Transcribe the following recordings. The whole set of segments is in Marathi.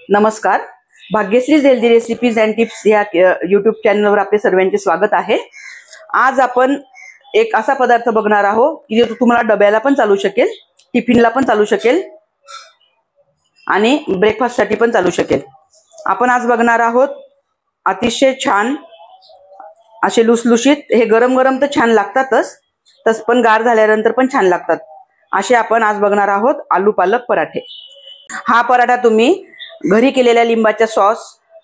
नमस्कार. Bhagyashree healthy recipes and tips या यूट्यूब चॅनलवर आपले सर्वांचे स्वागत आहे. आज आपण एक असा पदार्थ बघणार आहोत की जो तुम्हाला डब्याला पण चालू शकेल, टिफिनला पण चालू शकेल आणि ब्रेकफास्ट साठी पण चालू शकेल. आपण आज बघणार आहोत अतिशय छान असे लुसलुशीत, हे गरम गरम तर छान लागतातच, तस पण गार झाल्यानंतर पण छान लागतात असे आपण आज बघणार आहोत आलू पालक पराठे. हा पराठा तुम्ही घरी केलेल्या लिंबाच्या सॉस,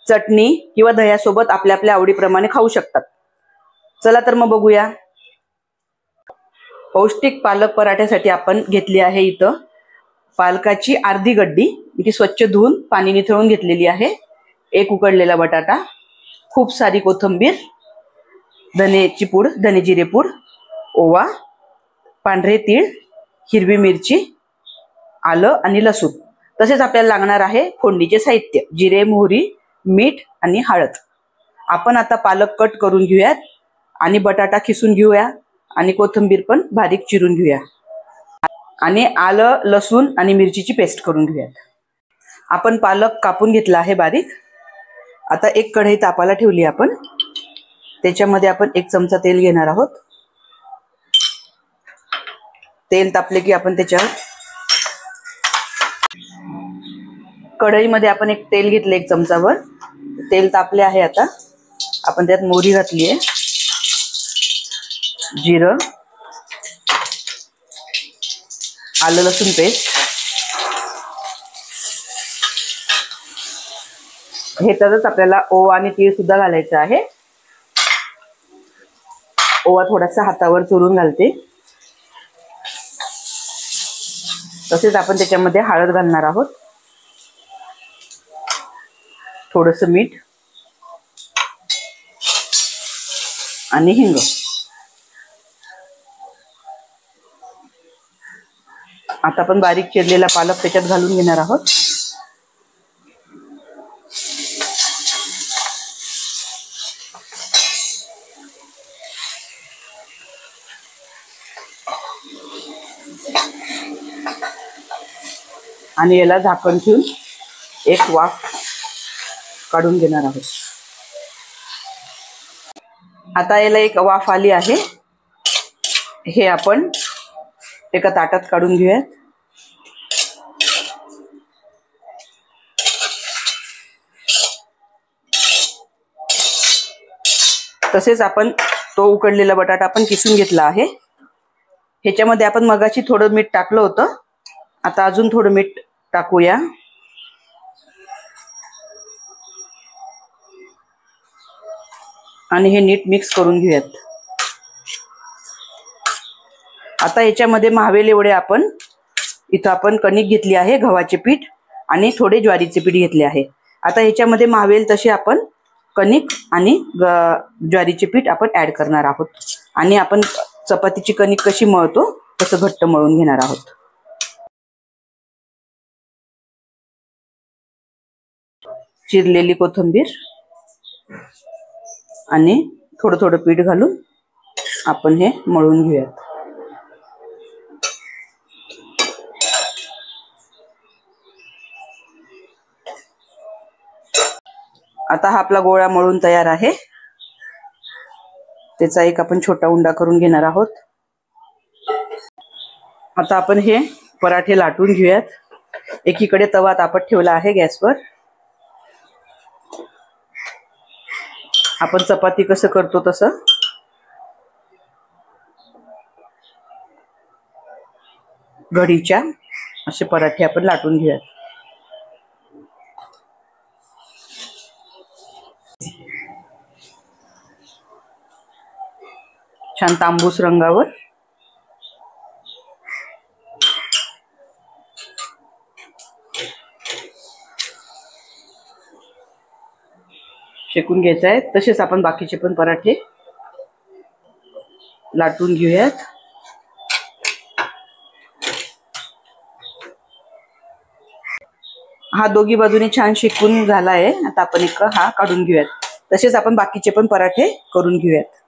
चटणी किंवा दह्यासोबत आपल्या आपल्या आवडीप्रमाणे खाऊ शकतात. चला तर मग बघूया. पौष्टिक पालक पराठ्यासाठी आपण घेतली आहे इथं पालकाची अर्धी गड्डी, ती स्वच्छ धुवून पाणी निथळून घेतलेली आहे. एक उकडलेला बटाटा, खूप सारी कोथिंबीर, धनेची पूड, धने जिरे पूड, ओवा, पांढरे तीळ, हिरवी मिरची, आलं आणि लसूण. तसेच आपल्याला लागणार आहे फोडणीचे साहित्य: जिरे, मोहरी, मीठ आणि हळद. आपण आता पालक कट करून घेऊयात आणि बटाटा खिसून घेऊया आणि कोथिंबीर पण बारीक चिरून घेऊया आणि आलं, लसूण आणि मिरचीची पेस्ट करून घेऊयात. आपण पालक कापून घेतला आहे बारीक. आता एक कढई तापायला ठेवली आपण. त्याच्यामध्ये आपण 1 चमचा तेल घेणार आहोत. तेल तापले की आपण त्याच्यावर कढईमध्ये आपण एक तेल घेतले 1 चमचावर. तेल तापले आहे. आता आपण त्यात मोहरी घातली आहे, जिरं, आलं लसूण पेस्ट. ह्याच्यातच आपल्याला ओवा आणि तीळ सुद्धा घालायचं आहे. ओवा थोडासा हातावर चुरून घालते. तसेच आपण त्याच्यामध्ये हळद घालणार आहोत, थोडंसं मीठ आणि हिंग. आता आपण बारीक चिरलेला पालक त्याच्यात घालून घेणार आहोत. आणि याला झाकण ठेवून एक वाफ काढून घेणार आहोत. आता याला एक वाफ आली आहे. हे आपण एका ताटात काढून घेऊयात. तसेच आपण तो उकडलेला बटाटा आपण किसून घेतला आहे. ह्याच्यामध्ये आपण मगाशी थोडं मीठ टाकलं होतं. आता अजून थोडं मीठ टाकूया. आणि हे नीट मिक्स करून घेऊयात. आता याच्यामध्ये मावेल एवढे आपण कणिक घेतली आहे, गव्हाचे पीठ, आणि थोडे ज्वारीचे पीठ घेतले आहे. आता ह्याच्यामध्ये मावेल तसे आपण कणिक आणि ज्वारीचे पीठ आपण ऍड करणार आहोत. आणि आपण चपातीची कणिक कशी मळतो तसं घट्ट मळून घेणार आहोत. चिरलेली कोथिंबीर आणि थोडं थोडं पीठ घालून आपण हे मळून घेऊयात. आता हा आपला गोळा मळून तयार आहे. त्याचा एक आपण छोटा उंडा करून घेणार आहोत. आता आपण हे पराठे लाटून घेऊयात. एकीकडे तवा तापत ठेवला आहे गॅसवर. आपण चपाती कसं करतो तसं घडीच्या असे पराठे आपण लाटून घेऊयात. छान तांबूस रंगावर शेकून घ्यायचं आहे. तसेच आपण बाकीचे पण पराठे लाटून घेऊयात. हा दोघी बाजूने छान शेकून झाला आहे. आता आपण हा काढून घेऊयात. तसेच आपण बाकीचे पण पराठे करून घेऊयात.